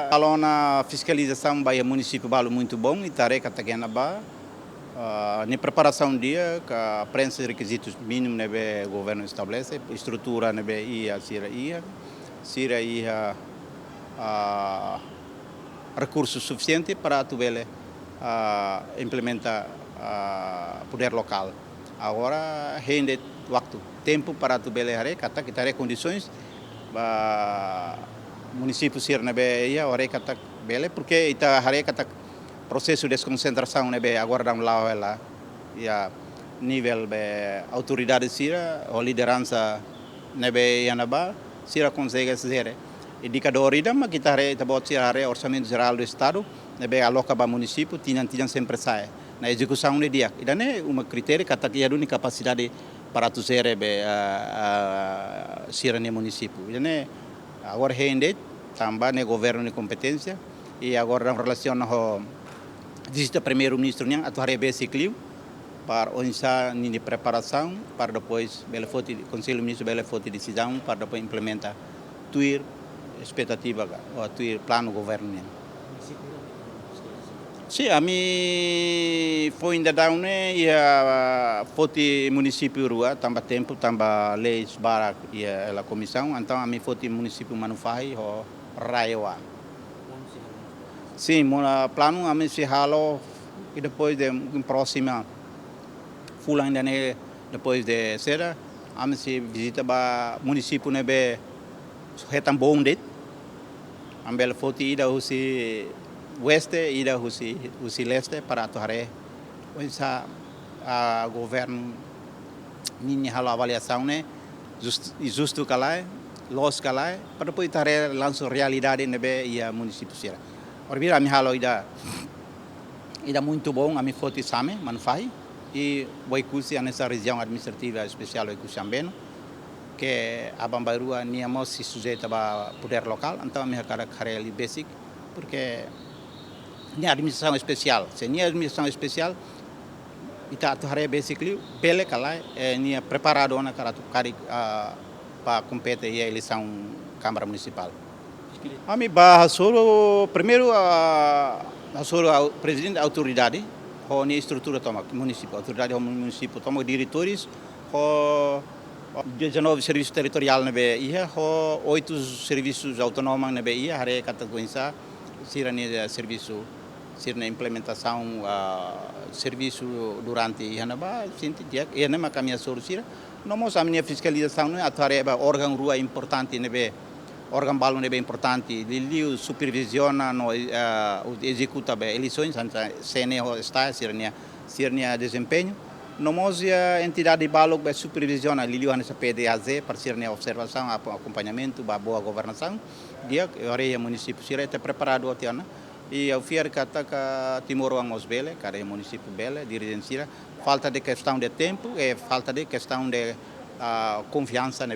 Kalau na fiscalização vai município balo muito bom e tarefa que tá ba na preparação dia que a prensa de requisitos mínimos o governo estabelece estrutura ia recursos suficientes para tu implementar poder local. Agora rende waktu tempo para tu kata kita condições município sir ia kata bele porque ita kata processo de desconcentração agora dam lá ya nível autoridade sira ou liderança yanaba sira consegue fazer indicador ida mas kita bot orçamento geral do estado aloca para município tinham sempre sai na execução de dia ida uma critério kata que a única capacidade para tu ser sira no município ida agora rende também no governo de competência e agora em relação ao visita primeiro-ministro nem atuar bem ciclo para onde de preparação para depois conselho ministro bela foto decisão para depois implementar tuir expectativa ou tuir plano governo. Sim, a mim foi ainda down e a foto município rua também tempo também leis para e a comissão então a mim foto município manufai ou raiwa. Sim, o plano a mim se halo e depois de próxima fulan ainda depois de será a mim se visita para município retam bom det ambel foto ida usi oeste ida usi leste para atuar a governo ninha halo avaliação justo calai los calai para depois tare lanço realidade e a município será. Ora, a minha halo ida muito bom, a minha foto exame, manufai, e o curso nessa região administrativa especial o curso ambeno, que a Bambairua não se sujeita a poder local, então a minha cara ali basic, porque nem administração especial, se nem administração especial, ita atuare basically bele kala nem preparado na cara para competir a eleição Câmara Municipal. A mim barra solo primeiro a presidente da autoridade ou a estrutura toma município autoridade ou município toma diretores ou 19 serviços territorial ia ou 8 serviços autônomos ia hare categoria sirane serviço sirne implementação serviço durante ihanaba sinti dia e na caminha solução não mos a minha fiscalização atuar órgão rua importante órgão balo é bem importante, ele supervisiona, executa eleições, CNE está, sirnia desempenho. Nós a entidade balo supervisiona, ele essa PDAZ para sirnia observação, acompanhamento, boa governação. Dia a município sirnia está preparado até e ao fiar que Timor Wangos bele, cara é município bele, dirigência, falta de questão de tempo e falta de questão de confiança no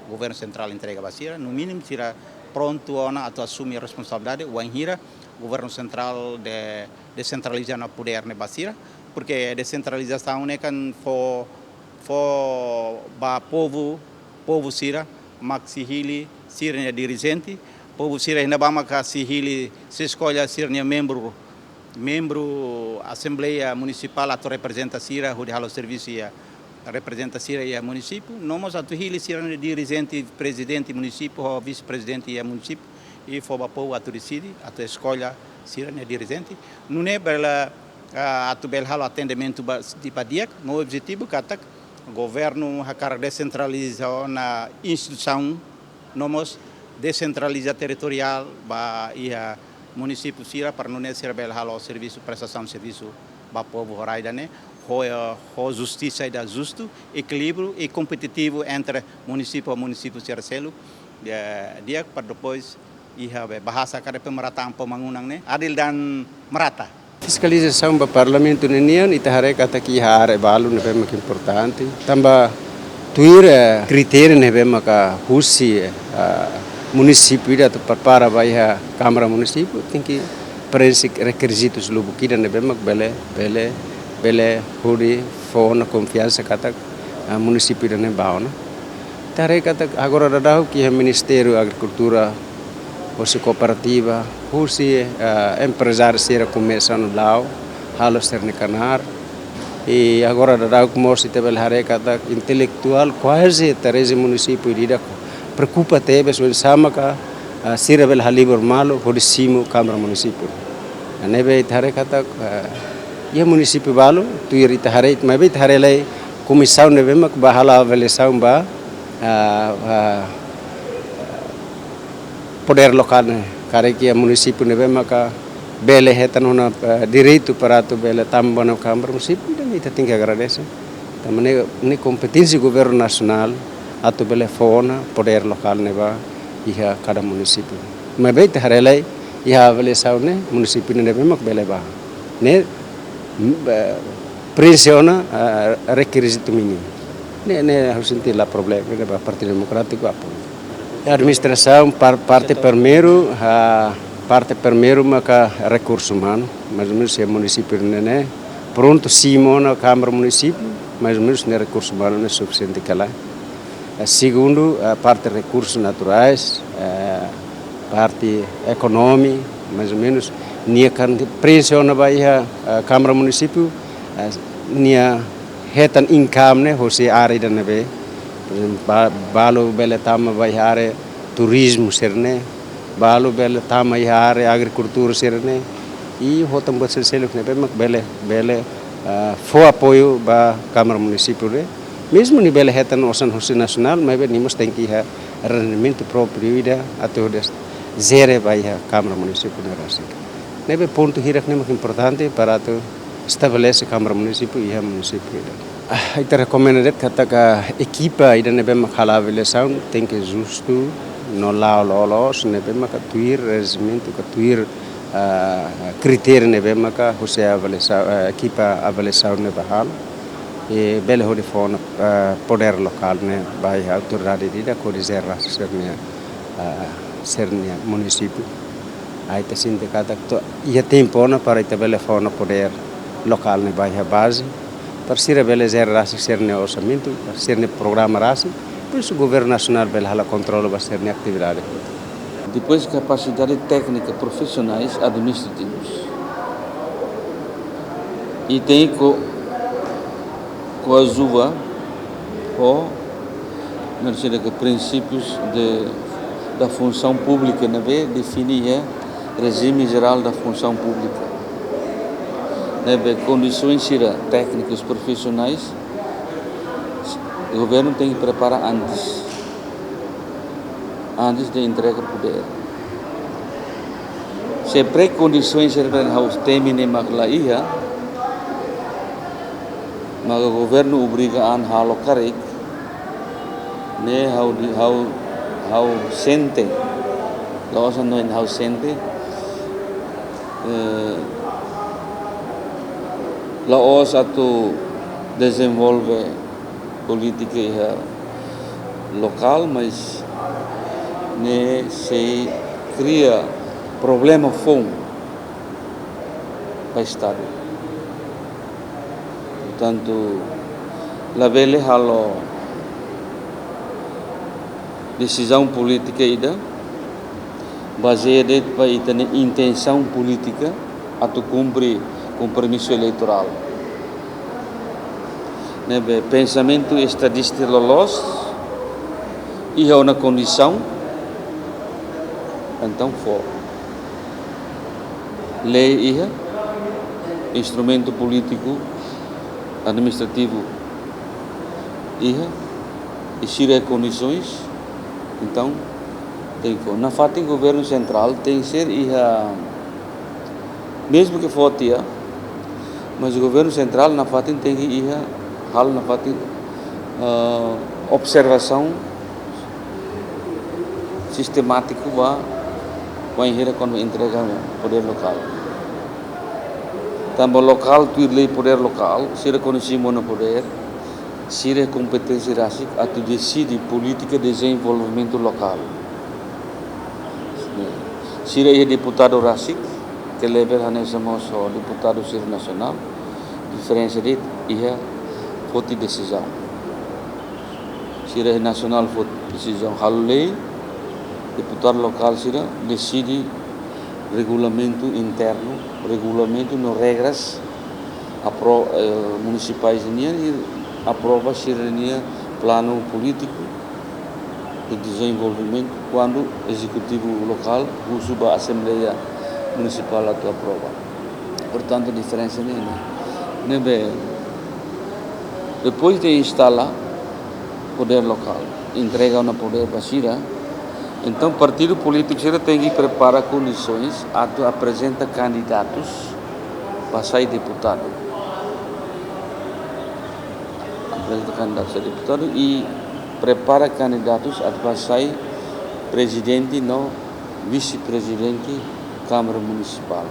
governo central entrega vacina, no mínimo será pronto a assumir a responsabilidade o governo central de descentralizar o poder na vacina, porque a descentralização é que para povo sira maxihili sira dirigente povo sira ainda vamos que sihili se escolha ser membro assembleia municipal a representa sira o de halo serviço representa Sira e a município, nós atuhili Sira dirigente, presidente município ou vice-presidente e município e foi para a decide, a escolha Sira dirigente. Não é para halo atendimento de padia, no objetivo que o governo quer descentralizar na instituição, nós descentralizar territorial e a município Sira para não ser halo serviço prestação de serviço para o povo horaidane. A justiça é justo, equilíbrio e competitivo entre município e município Ciracelo, dia para depois bahasa kada pemerataan pembangunan adil dan merata. Fiscalização do Parlamento União e tahare kata ki hare balu ne bem que importante. Tamba tuir critério ne bem ka husi município da prepara vai a Câmara Município tem que requisitos lubukida ne bem bele huri fona confiança kata município da ne baona. Tahare kata agora da que é Ministério Agricultura fosse cooperativa, fosse empresário ser começar no Lau, halo ser no Canar. E agora da como se teve a intelectual quase 13 municípios de preocupa teve sobre sama ka sira bel halibor malo por cima Câmara Municipal. Nebe itarekata ia município balo tu iri tahare mas be tahare lai comissão nebe mak bahala avaliação ba poder local né cara que a município nebe mak bele hetan una direito para tu bele tambah na Câmara Municipal dan ita tem que agradecer. Também ne competência governo nacional atau bele fauna poder lokal neba iha cada município. Mas be tahare lai iha avaliação ne município nebe mak bele ba ne pressiona requisito mínimo. Ne harus sentir lá problema ne ba Partido Democrático apa. A administração parte primeiro maka recurso humano, mais ou menos é município né pronto simona Câmara Municipal, mais ou menos né recurso humano não é suficiente lá. Segundo a parte recursos naturais, parte econômica, mais ou menos nia kan pressiona bahia Câmara Municipal nia hetan income ne hosi are dan nebe balu bele tama bahia turismo serne balu bele tama ihare agricultura serne e hotam basel seluk nebe mak bele fo apoio ba Câmara Municipal mesmo ni bele hetan osan hosi nasional mebe nimos tem que rendimento próprio ida atau zere bahia Câmara Municipal nerasik. Nebe ponto hirak ne mak importante para tu estabelece Câmara Municipal e a município. Ita recomenda kata ka equipa ida nebe mak avaliação tem que justo no lao lolos nebe mak tuir regimento ka tuir critério nebe mak hose avaliação equipa avaliação nebe hal e bele hodi fona poder local ne bai autoridade ida ko dizer sernia município. Aí te sinte kata to ia tempo na para ita bele fona poder local ne bai a base para ser bele zer rasi serne orçamento serne programa rasi por isso o governo nacional bele hala controla ba serne atividade. Depois capacidade técnica profissionais administrativos e tem com a ZUA ou princípios da função pública na vez definir regime geral da função pública. Condições técnicas profissionais, o governo tem que preparar antes de entrega poder. Se pré-condições serão terminem maklaia, mas o governo obriga a halo karik, ne how sente, laosan no how sente. Laos atau desenvolve política local, mas ne se cria problema fome para o Estado. Portanto, la bele halo decisão política ida baseada para ita intenção política atau cumprir compromisso eleitoral. Nebe pensamento estadista lolos e é uma condição então for lei é instrumento político administrativo e se condições então tem que na fatin governo central tem que ser mesmo que for mas o governo central na fatin tem que ir hal na fatin observação sistemático vai ir quando entregar poder local. Também local tu lei poder local, se reconhece o poder, se competência rásik atau decide política de desenvolvimento local. Se é deputado rásik que level hanya sama deputado sir nasional, diferença de ia vote decisão. Se é nacional vote decisão hal lei deputado local sira decide regulamento interno, regulamento no regras municipais e aprova plano político de desenvolvimento quando o executivo local usa a Assembleia Municipal a aprova. Portanto, a diferença é depois de instalar poder local, entrega o poder para Sira, então o partido político Sira tem que preparar condições, apresenta candidatos para sair deputado. Apresenta candidatos a deputado e prepara candidatos para sair presidente no vice-presidente Câmara Municipal.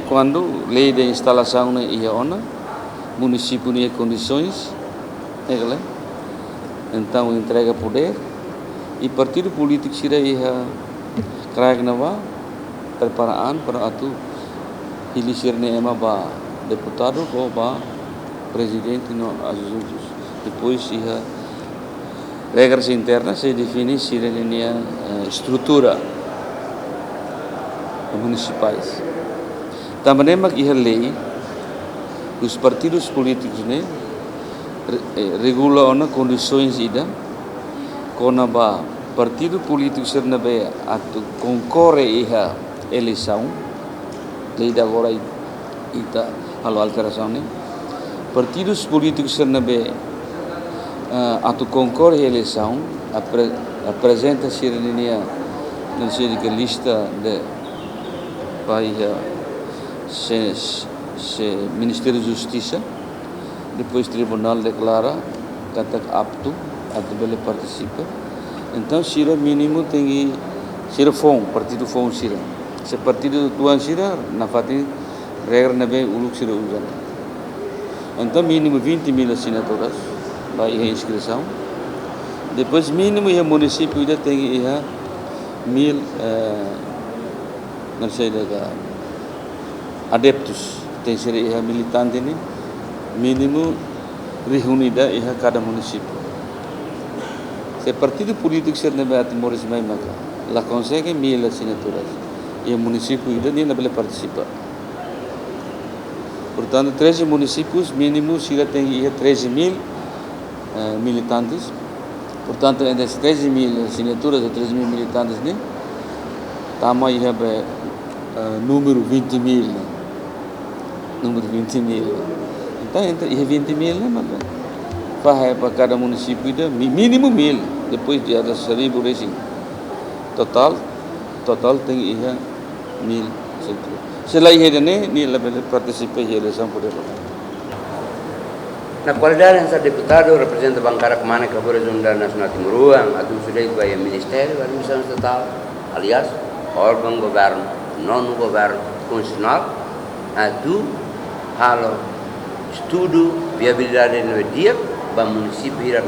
Quando lei de instalação é ona, município tem condições, então entrega poder e partido político será preparar para atu eleger para deputado ou para presidente no assuntos. Depois regras internas se define a estrutura municipais. Também é lei os partidos políticos regulam condições quando o partido político concorre à eleição, lei de agora a alteração, partidos políticos concorre à eleição, apresenta-se a lista de Ministério da Justiça, depois o Tribunal declara que está apto a participar. Então, Sira mínimo tem que partido fom Sira. Se partido tuan Sira, na fati regra na bem o Sira usa. Então, mínimo 20 mil assinaturas para a inscrição. Depois, mínimo o município ainda tem 1000 adeptos, tem que ser militante mínimo reunida em cada município. Se partido político ser nebeat Moris Maimaca, lá consegue 1000 assinaturas e o município ainda nem pode participar. Portanto, 13 municípios mínimo se tem 13.000 militantes. Portanto, entre 13.000 assinaturas e 13.000 militantes, tama número 20.000. Número 20.000. Então, entre 20.000, faz para cada município, mínimo 1.000, depois de ada 1.000 total tem 1.000. Se lá ni participa em eleição por ele. Na qualidade de deputado, representa a bancada comana que agora é da Nacional Timor, a do sujeito vai ao Ministério da Administração Estatal, aliás, órgão do governo, não no governo constitucional, a do estudo viabilidade no dia, para o município ir a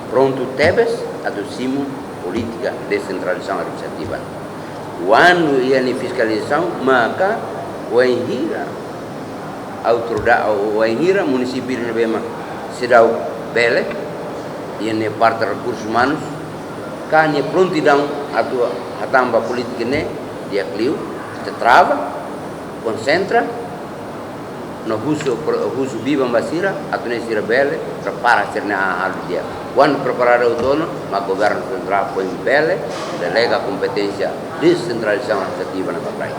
pronto tebes, a do cimo política de descentralização administrativa. Quando ia em fiscalização, maka o enhira autoridade o enhira município de Nebema será o bele e na parte de recursos humanos kanya prontidão a tua tamba política ne dia clio te trava concentra no russo viva basira a tu ne sira bele prepara ser na alu dia quando preparar o dono mas governo central põe bele delega a competência descentralização administrativa na praia.